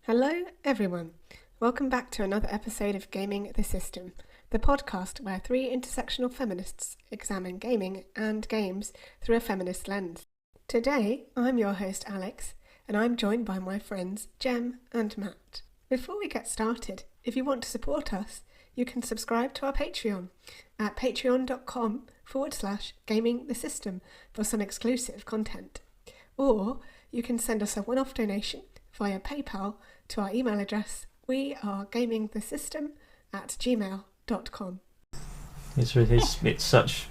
Hello everyone, welcome back to another episode of Gaming the System, the podcast where three intersectional feminists examine gaming and games through a feminist lens. Today I'm your host Alex and I'm joined by my friends Jem and Matt. Before we get started, if you want to support us, you can subscribe to our Patreon at patreon.com/gamingthesystem for some exclusive content. Or you can send us a one-off donation via PayPal to our email address wearegamingthesystem@gmail.com. It's such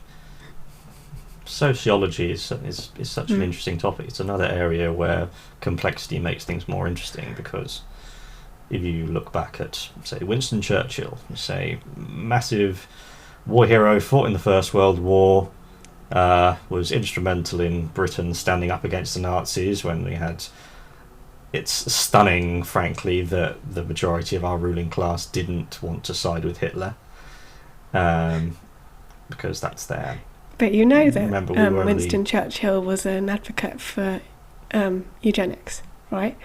sociology is such an interesting topic. It's another area where complexity makes things more interesting, because if you look back at, say, Winston Churchill, say, massive war hero, fought in the First World War, was instrumental in Britain standing up against the Nazis when we had. It's stunning, frankly, that the majority of our ruling class didn't want to side with Hitler, because that's their. But you know that Winston Churchill was an advocate for eugenics, right?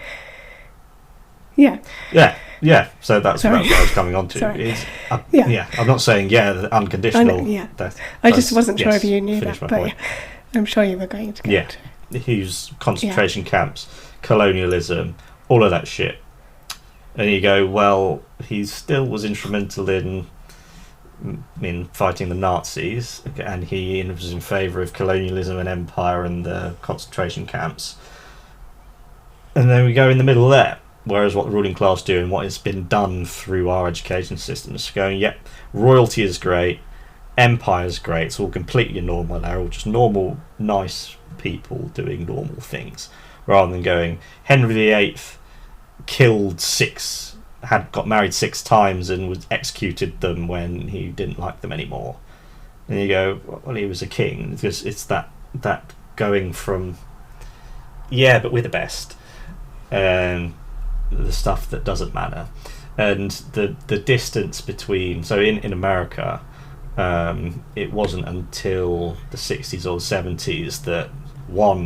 Yeah. So that's what I was coming on to. I'm not saying unconditional death. I just wasn't sure if you knew that, but I'm sure you were going to get to it. He was concentration camps, colonialism, all of that shit. And you go, well, he still was instrumental in fighting the Nazis, and he was in favour of colonialism and empire and the concentration camps. And then we go in the middle there. Whereas what the ruling class do and what has been done through our education system is going, royalty is great, empire is great, it's all completely normal, they're all just normal, nice people doing normal things, rather than going, Henry VIII got married 6 times and was executed them when he didn't like them anymore. And you go, well, he was a king, because it's that going from, but we're the best, and the stuff that doesn't matter, and the distance between. So in America, it wasn't until the 60s or 70s that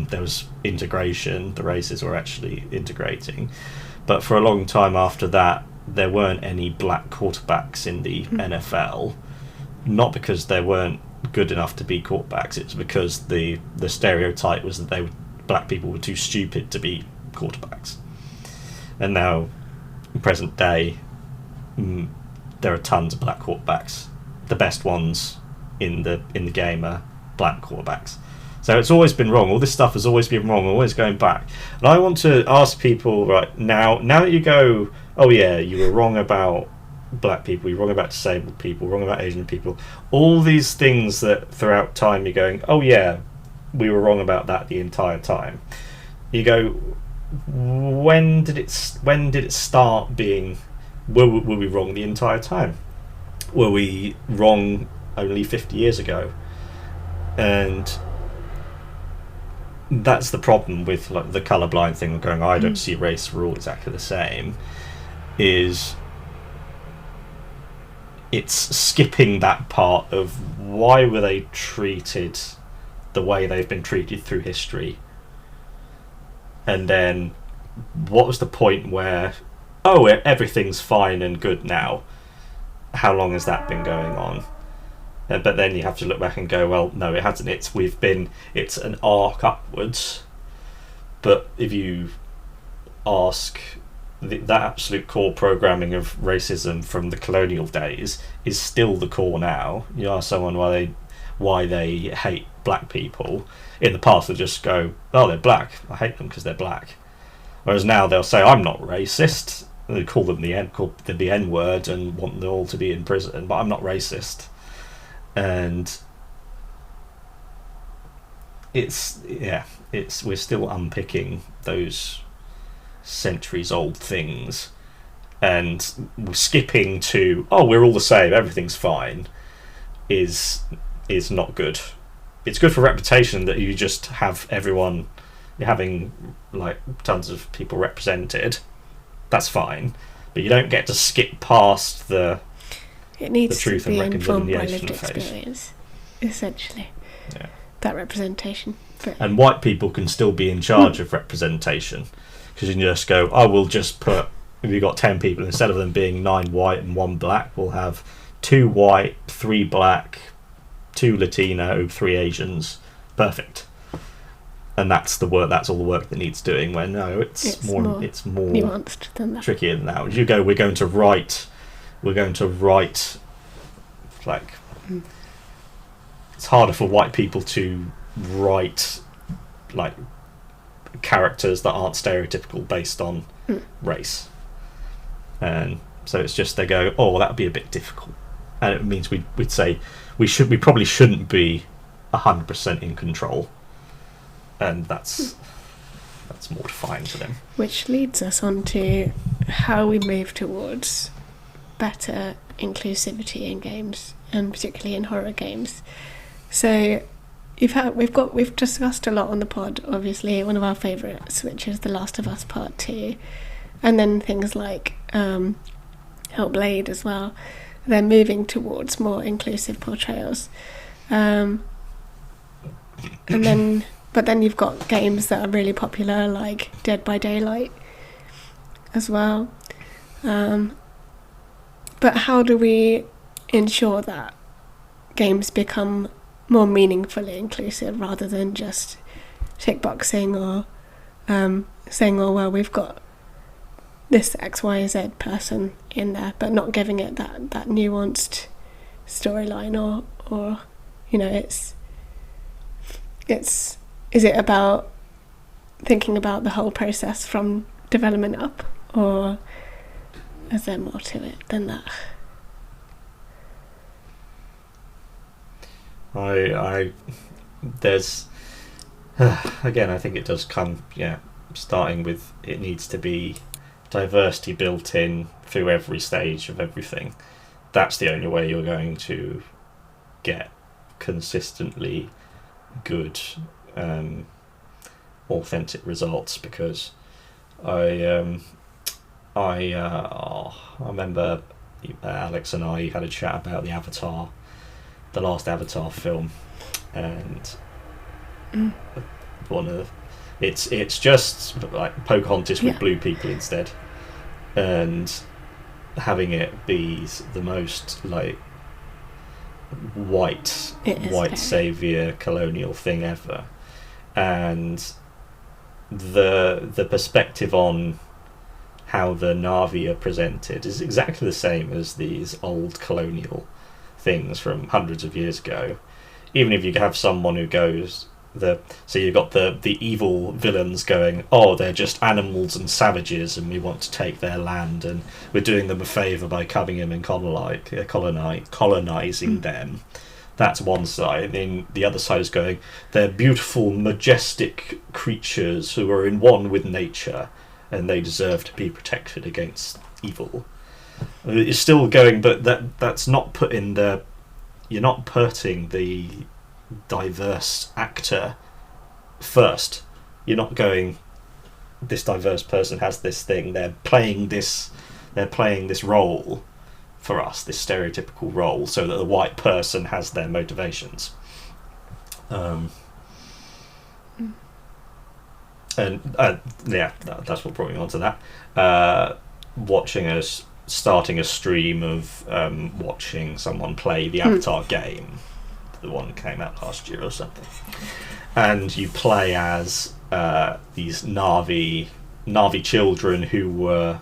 there was integration. The races were actually integrating, but for a long time after that, there weren't any black quarterbacks in the NFL. Not because they weren't good enough to be quarterbacks; it's because the stereotype was that black people were too stupid to be quarterbacks. And now, in present day, there are tons of black quarterbacks. The best ones in the game are black quarterbacks. So it's always been wrong. All this stuff has always been wrong, always going back. And I want to ask people right now that you go, you were wrong about black people, you're wrong about disabled people, wrong about Asian people. All these things that throughout time you're going, we were wrong about that the entire time. You go, when did it start being? Were we wrong the entire time? Were we wrong only 50 years ago? And that's the problem with the colourblind thing. Going, I don't see race. We're all exactly the same. It's skipping that part of why were they treated the way they've been treated through history. And then, what was the point where, everything's fine and good now? How long has that been going on? But then you have to look back and go, well, no, it hasn't. It's an arc upwards. But if you ask, that absolute core programming of racism from the colonial days is still the core now. You ask someone why they hate black people. In the past, they'll just go, they're black, I hate them because they're black. Whereas now they'll say, I'm not racist. They call them the N-word and want them all to be in prison, but I'm not racist. And we're still unpicking those centuries-old things, and we're skipping to, we're all the same, everything's fine, is not good. It's good for reputation that you just have everyone, you're having tons of people represented. That's fine, but you don't get to skip past the truth and reconciliation experience, essentially. Yeah. That representation. And white people can still be in charge of representation, because you can just go, we'll just put if you've got 10 people, instead of them being 9 white and 1 black, we'll have 2 white, 3 black, 2 Latino, 3 Asians. Perfect. And that's the work. That's all the work that needs doing. Where no, it's more nuanced than that. Trickier than that. You go. We're going to write. Like, it's harder for white people to write like characters that aren't stereotypical based on race, and so it's just they go, oh, that would be a bit difficult, and it means we'd say we probably shouldn't be 100% in control. And that's mortifying to them. Which leads us on to how we move towards better inclusivity in games, and particularly in horror games. So we've discussed a lot on the pod. Obviously, one of our favourites, which is The Last of Us Part 2, and then things like Hellblade as well. They're moving towards more inclusive portrayals, But then you've got games that are really popular, like Dead by Daylight, as well. But how do we ensure that games become more meaningfully inclusive rather than just tick boxing or saying, oh, well, we've got this XYZ person in there, but not giving it that nuanced storyline or you know, is it about thinking about the whole process from development up, or is there more to it than that? There's again, I think it does come, starting with it needs to be diversity built in through every stage of everything. That's the only way you're going to get consistently good authentic results, because I remember Alex and I had a chat about the last Avatar film, and it's just like Pocahontas with blue people instead, and having it be the most like white saviour colonial thing ever, and the perspective on how the Na'vi are presented is exactly the same as these old colonial things from hundreds of years ago. Even if you have someone who goes so you've got the evil villains going, oh, they're just animals and savages and we want to take their land and we're doing them a favour by coming in and colonising them. That's one side. And then the other side is going, they're beautiful, majestic creatures who are in one with nature and they deserve to be protected against evil. It's still going, but that's not put in the... You're not putting the diverse actor first. You're not going, this diverse person has this thing, they're playing this role for us, this stereotypical role, so that the white person has their motivations. That's what brought me on to that. Starting a stream of watching someone play the Avatar game, the one that came out last year or something, and you play as these Na'vi children who were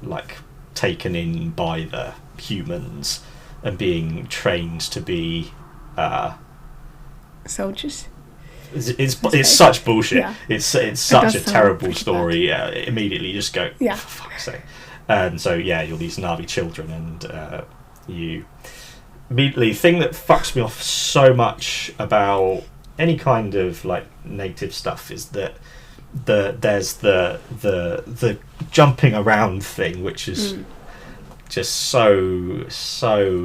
like taken in by the humans and being trained to be soldiers. It's such bullshit. Yeah. It's such a terrible story. Yeah, immediately you just go, for fuck's sake. And so you're these Na'vi children, and you immediately thing that fucks me off so much about any kind of like native stuff is that there's the jumping around thing, which is just so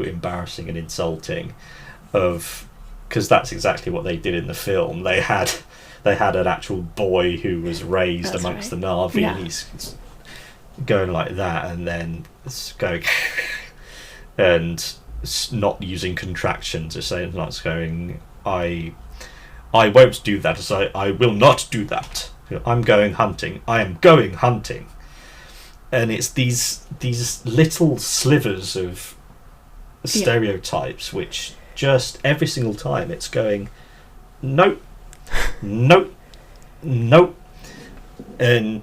embarrassing and insulting. Because that's exactly what they did in the film. They had an actual boy who was raised amongst the Na'vi, and he's going like that, and then going and not using contractions, just saying like going, I won't do that, as I will not do that. I'm going hunting. I am going hunting. And it's these little slivers of stereotypes which just every single time it's going, nope, nope, nope. And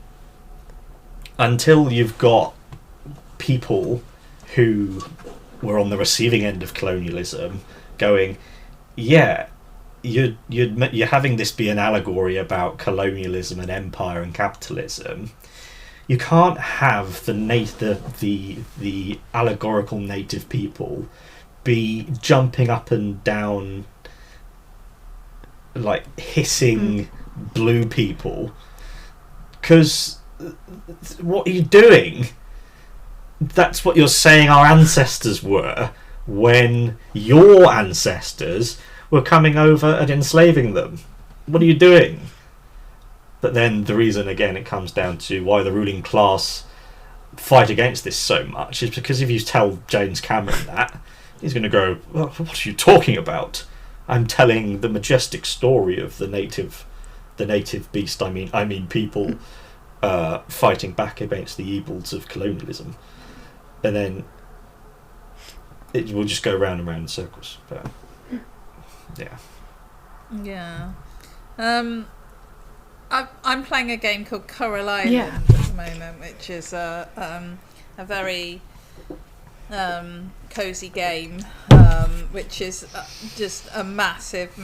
until you've got people who were on the receiving end of colonialism going, yeah, you're having this be an allegory about colonialism and empire and capitalism. You can't have the allegorical native people be jumping up and down like hissing blue people, because what are you doing? That's what you're saying our ancestors were when your ancestors were coming over and enslaving them. What are you doing? But then the reason, again, it comes down to why the ruling class fight against this so much is because if you tell James Cameron that, he's going to go, well, what are you talking about? I'm telling the majestic story of the native beast. I mean people fighting back against the evils of colonialism. And then it will just go round and round in circles. But, yeah. Yeah. I'm playing a game called Coral Island at the moment, which is a very cosy game, which is just a massive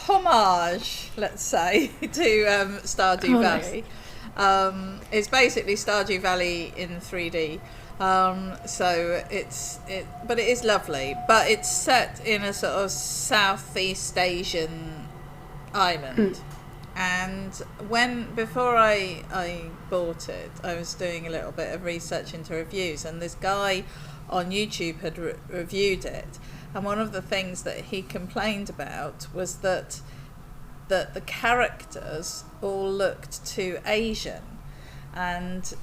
homage, let's say, to Stardew Valley. Nice. It's basically Stardew Valley in 3D. But it is lovely. But it's set in a sort of Southeast Asian island, and before I bought it, I was doing a little bit of research into reviews, and this guy on YouTube had reviewed it, and one of the things that he complained about was that the characters all looked too Asian, and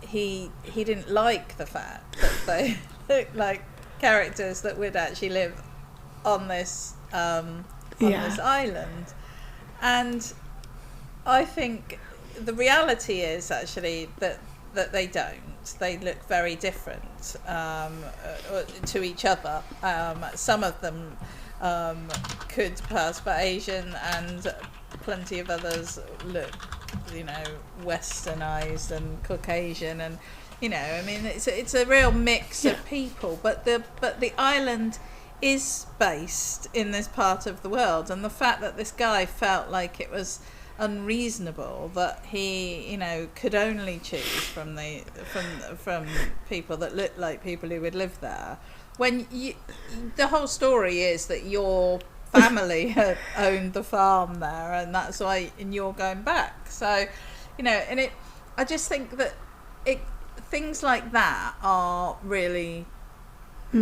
he didn't like the fact that they looked like characters that would actually live on this this island. And I think the reality is actually that they don't. They look very different to each other. Some of them could pass for Asian, and plenty of others look, westernized and Caucasian, and I mean it's a real mix of people. But the island is based in this part of the world, and the fact that this guy felt like it was unreasonable that he could only choose from people that looked like people who would live there, when the whole story is that your family had owned the farm there, and that's why you're going back. So I just think that things like that are really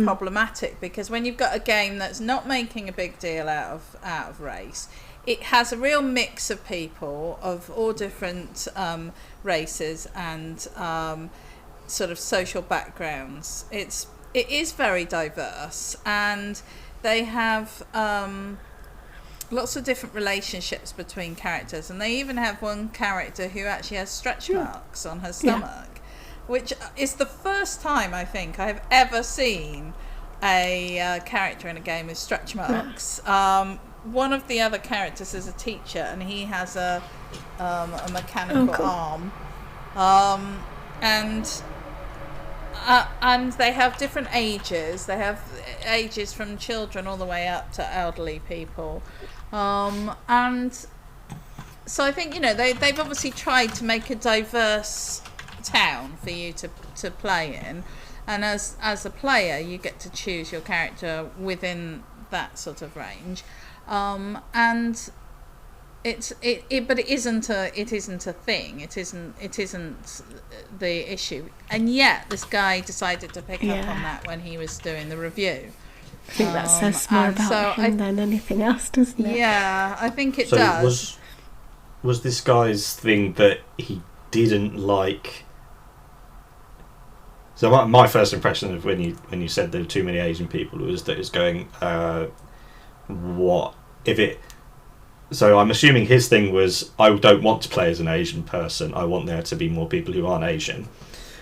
problematic, because when you've got a game that's not making a big deal out of race, it has a real mix of people of all different races and sort of social backgrounds. It is very diverse, and they have lots of different relationships between characters, and they even have one character who actually has stretch marks on her stomach, which is the first time I think I've ever seen a character in a game with stretch marks. One of the other characters is a teacher, and he has a mechanical arm, and they have different ages. They have ages from children all the way up to elderly people, and so I think they've obviously tried to make a diverse town for you to play in, and as a player you get to choose your character within that sort of range, and but it isn't a thing. It isn't the issue, and yet this guy decided to pick up on that when he was doing the review. I think that says more about him than anything else, doesn't it? Yeah, I think it does. Was this guy's thing that he didn't like? So my first impression of when you said there were too many Asian people was that it's going, what if it so I'm assuming his thing was, I don't want to play as an Asian person. I want there to be more people who aren't Asian,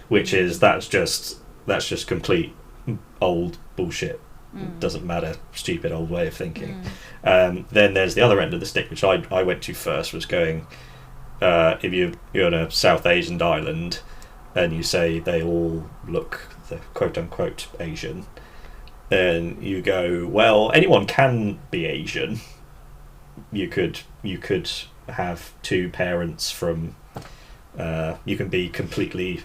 which is that's just complete old bullshit. Doesn't matter, stupid old way of thinking. Then there's the other end of the stick, which I went to first, was going, if you're on a South Asian island and you say they all look the quote unquote Asian, then you go, well, anyone can be Asian. You could have two parents from you can be completely,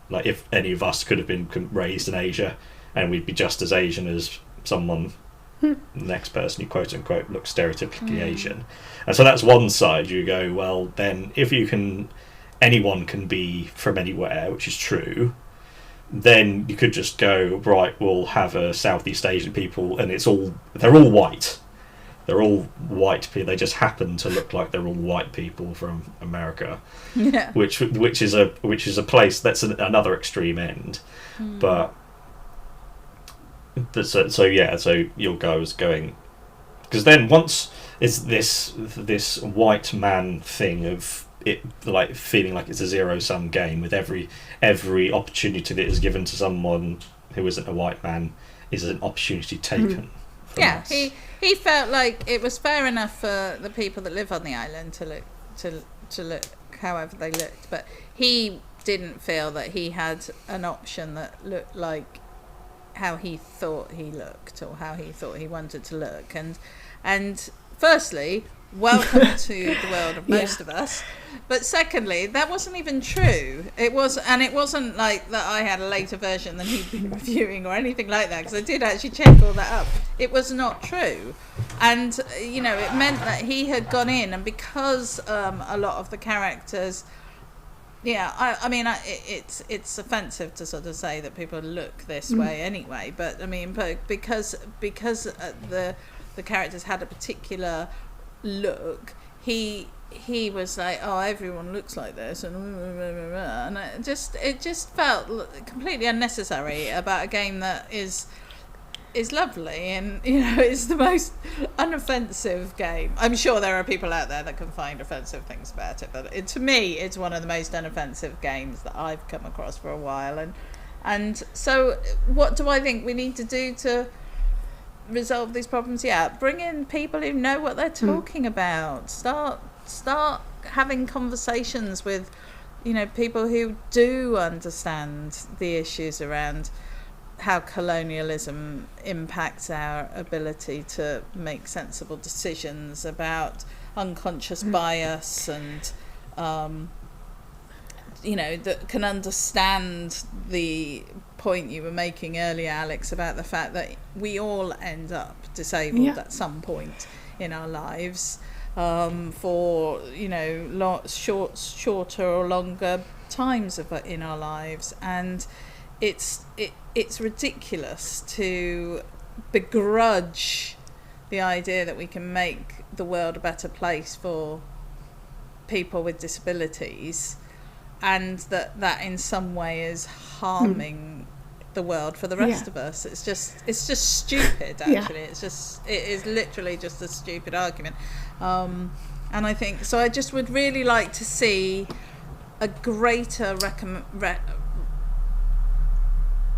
like, if any of us could have been raised in Asia, and we'd be just as Asian as someone, the next person who quote unquote looks stereotypically Asian. And so that's one side. You go, well, then if anyone can be from anywhere, which is true, then you could just go, right, we'll have a Southeast Asian people, and they're all white. They're all white people. They just happen to look like they're all white people from America, which is a place that's another extreme end. But so your guy was going, because then once it's this white man thing of it, like feeling like it's a zero-sum game, with every opportunity that is given to someone who isn't a white man is an opportunity taken. Yeah, he felt like it was fair enough for the people that live on the island to look however they looked, but he didn't feel that he had an option that looked like how he thought he looked, or how he thought he wanted to look. And firstly, welcome to the world of most of us, but secondly, that wasn't even true. It wasn't like that I had a later version than he'd been reviewing or anything like that, because I did actually check all that up. It was not true. And it meant that he had gone in, and because a lot of the characters, I mean, it's offensive to sort of say that people look this way anyway, but I mean, because the characters had a particular look, he was like, oh, everyone looks like this, and it just felt completely unnecessary about a game that is lovely, and it's the most unoffensive game. I'm sure there are people out there that can find offensive things about it, but to me it's one of the most unoffensive games that I've come across for a while. And so what do I think we need to do to resolve these problems? Bring in people who know what they're talking about. Start having conversations with people who do understand the issues around how colonialism impacts our ability to make sensible decisions about unconscious bias, and that can understand the point you were making earlier, Alex, about the fact that we all end up disabled at some point in our lives, for shorter or longer times in our lives, and it's ridiculous to begrudge the idea that we can make the world a better place for people with disabilities, and that in some way is harming the world for the rest of us. It's just stupid, actually. It is literally just a stupid argument, and I think so. I just would really like to see a greater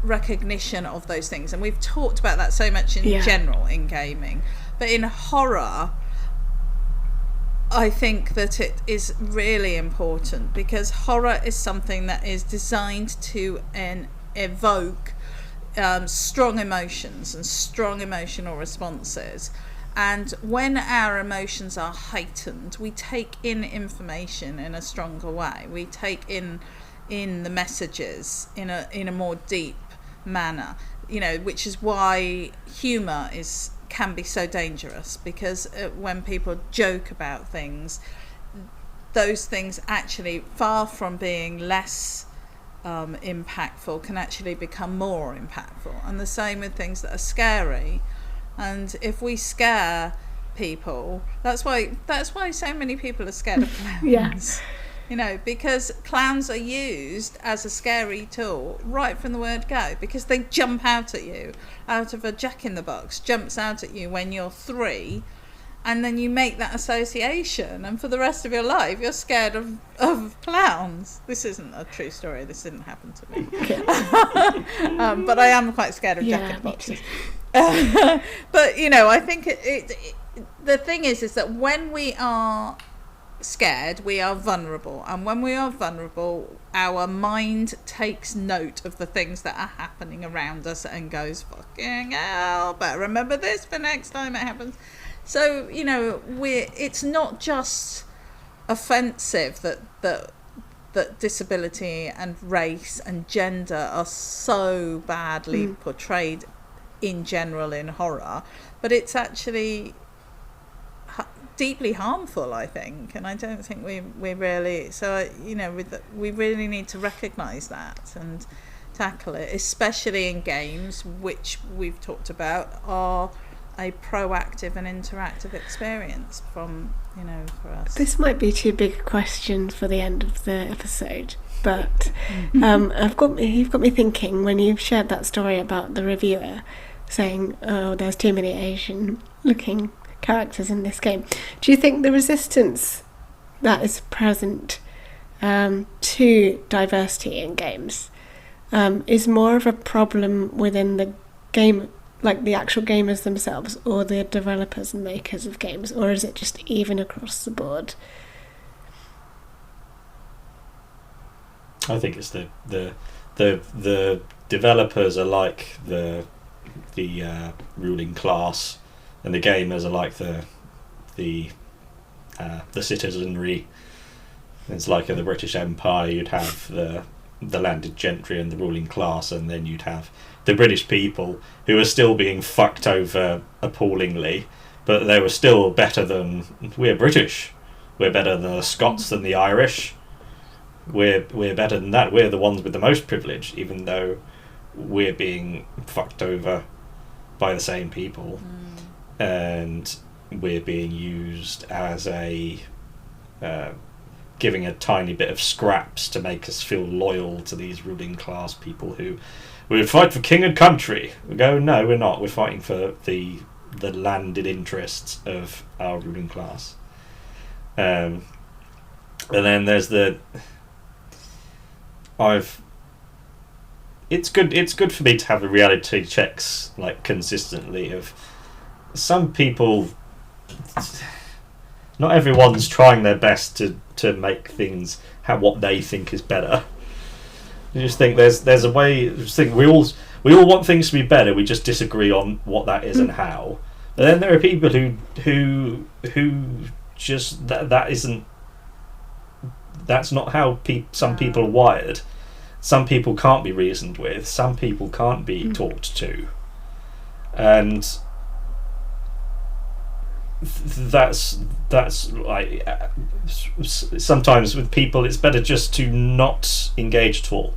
recognition of those things, and we've talked about that so much in general in gaming, but in horror I think that it is really important, because horror is something that is designed to evoke strong emotions and strong emotional responses, and when our emotions are heightened, we take in information in a stronger way. We take in the messages in a more deep manner, which is why humour can be so dangerous, because when people joke about things, those things actually, far from being less impactful, can actually become more impactful. And the same with things that are scary. And if we scare people, that's why so many people are scared of clowns. Because clowns are used as a scary tool right from the word go, because they jump out at you out of a Jack-in-the-Box jumps out at you when you're 3, and then you make that association, and for the rest of your life you're scared of clowns. This isn't a true story, this didn't happen to me. But I am quite scared of jack in the boxes. But you know, I think the thing is that when we are scared, we are vulnerable, and when we are vulnerable, our mind takes note of the things that are happening around us and goes, fucking hell, better remember this for next time it happens. So you know, it's not just offensive that disability and race and gender are so badly portrayed in general in horror, but it's actually deeply harmful, I think, and I don't think we really, so you know, we really need to recognise that and tackle it, especially in games, which we've talked about are a proactive and interactive experience from, you know, for us. This might be too big a question for the end of the episode, but you've got me thinking when you shared that story about the reviewer saying, oh, there's too many Asian looking characters in this game. Do you think the resistance that is present to diversity in games is more of a problem within the game, like the actual gamers themselves, or the developers and makers of games, or is it just even across the board? I think it's the developers are like the ruling class, and the gamers are like the citizenry. It's like in the British Empire, you'd have the landed gentry and the ruling class, and then you'd have the British people who are still being fucked over appallingly, but they were still better than, we're British, we're better than the Scots, than the Irish, we're better than that, we're the ones with the most privilege, even though we're being fucked over by the same people. And we're being used as a giving a tiny bit of scraps to make us feel loyal to these ruling class people who we fight for king and country. We go, no, we're not. We're fighting for the landed interests of our ruling class. And then there's it's good for me to have the reality checks like consistently of some people. Not everyone's trying their best to make things what they think is better. I just think there's a way. I just think we all want things to be better. We just disagree on what that is and how. But then there are people who just that isn't. That's not how some people are wired. Some people can't be reasoned with. Some people can't be talked to, and that's like sometimes with people it's better just to not engage at all.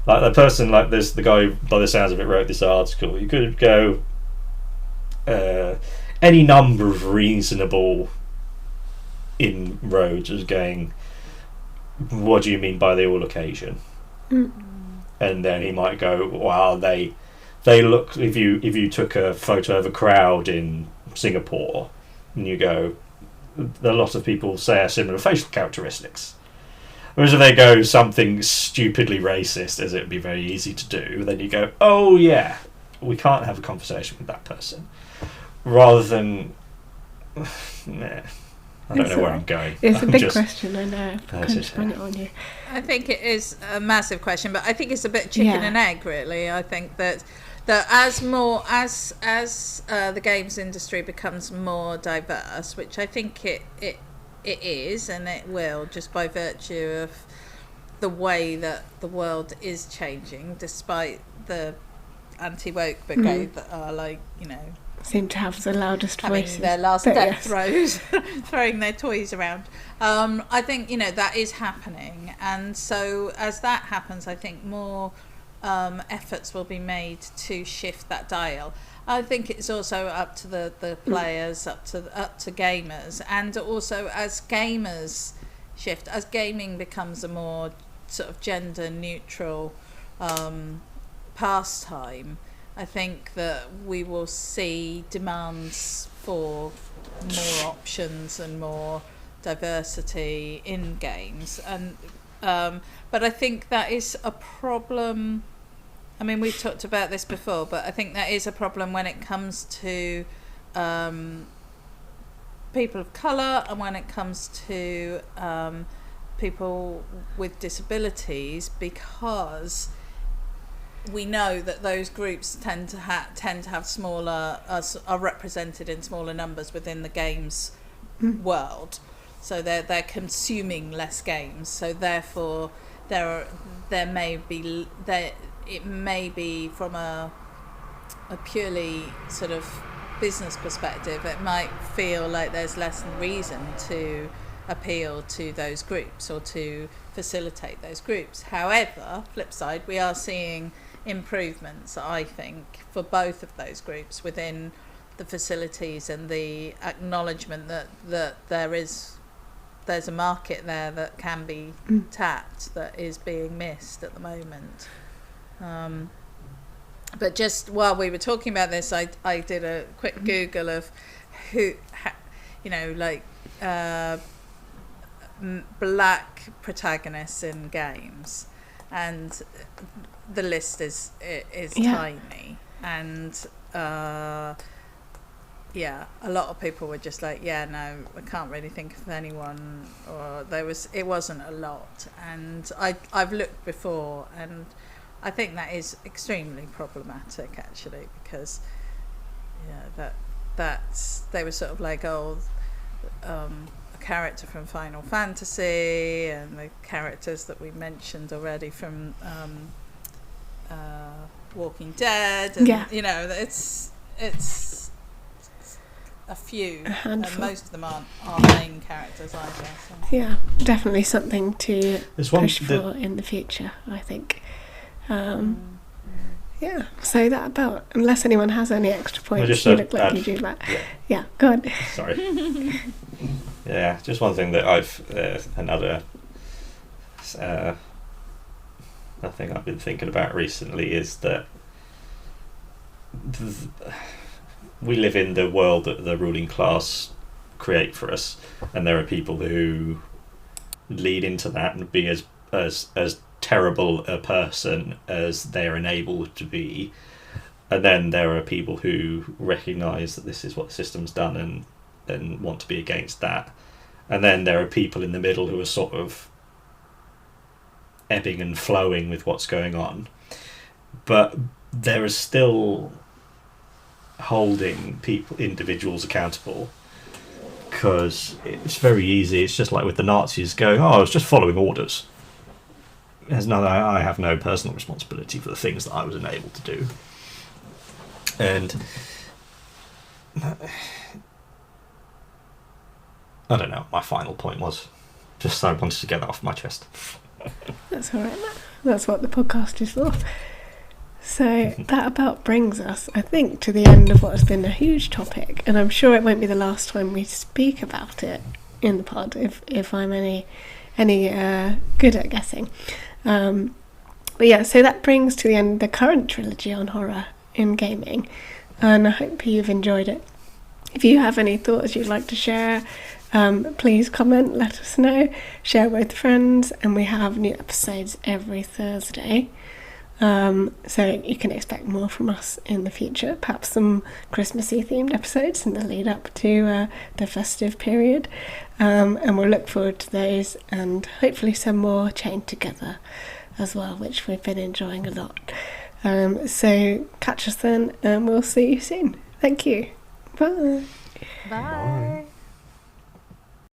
Like the person like this, the guy by the sounds of it wrote this article. You could go any number of reasonable inroads as going, what do you mean by they all look Asian? And then he might go, well, they look, if you took a photo of a crowd in Singapore and you go, a lot of people say are similar facial characteristics. Whereas if they go something stupidly racist, as it would be very easy to do, then you go, oh yeah, we can't have a conversation with that person. Rather than, nah, I don't know where I'm going. It's a big question, I know. I've kind of sprung it on you. I think it is a massive question, but I think it's a bit chicken and egg, really. I think that as the games industry becomes more diverse, which I think it is, and it will, just by virtue of the way that the world is changing, despite the anti-woke brigade that are like, you know, seem to have the loudest voices, their last death throes, throwing their toys around. I think, you know, that is happening, and so as that happens, I think more efforts will be made to shift that dial. I think it's also up to the players, up to gamers, and also as gamers shift, as gaming becomes a more sort of gender neutral pastime. I think that we will see demands for more options and more diversity in games, and but I think that is a problem. I mean, we've talked about this before, but I think that is a problem when it comes to people of colour, and when it comes to people with disabilities, because we know that those groups tend to have smaller, are represented in smaller numbers within the games world. So they're consuming less games. So therefore, it may be from a purely sort of business perspective, it might feel like there's less reason to appeal to those groups or to facilitate those groups. However, flip side, we are seeing improvements, I think, for both of those groups within the facilities, and the acknowledgement that there's a market there that can be tapped, that is being missed at the moment. But just while we were talking about this, I did a quick Google of black protagonists in games, and the list is tiny, and a lot of people were just like, no, I can't really think of anyone, or it wasn't a lot. And I've looked before, and I think that is extremely problematic, actually, because that's they were sort of like, a character from Final Fantasy, and the characters that we mentioned already from Walking Dead, and it's a few, and most of them aren't main characters either. So. Yeah, definitely something to push for in the future, I think. Yeah, so that about, unless anyone has any extra points, you look like you do that. Yeah, go on. Sorry. Yeah, just one thing that I've another thing I've been thinking about recently is that we live in the world that the ruling class create for us, and there are people who lead into that and be as terrible a person as they're enabled to be, and then there are people who recognise that this is what the system's done and want to be against that, and then there are people in the middle who are sort of ebbing and flowing with what's going on, but there is still holding individuals accountable, because it's very easy. It's just like with the Nazis going, I was just following orders. I have no personal responsibility for the things that I was enabled to do. And I don't know what my final point was. Just I wanted to get that off my chest. That's all right. That's what the podcast is for. So that about brings us, I think, to the end of what has been a huge topic, and I'm sure it won't be the last time we speak about it in the pod, if I'm any good at guessing. But yeah, so that brings to the end the current trilogy on horror in gaming, and I hope you've enjoyed it. If you have any thoughts you'd like to share, please comment, let us know, share with friends, and we have new episodes every Thursday. So you can expect more from us in the future, perhaps some Christmassy themed episodes in the lead up to the festive period, and we'll look forward to those, and hopefully some more chained together as well, which we've been enjoying a lot. So catch us then, and we'll see you soon. Thank you. Bye. Bye.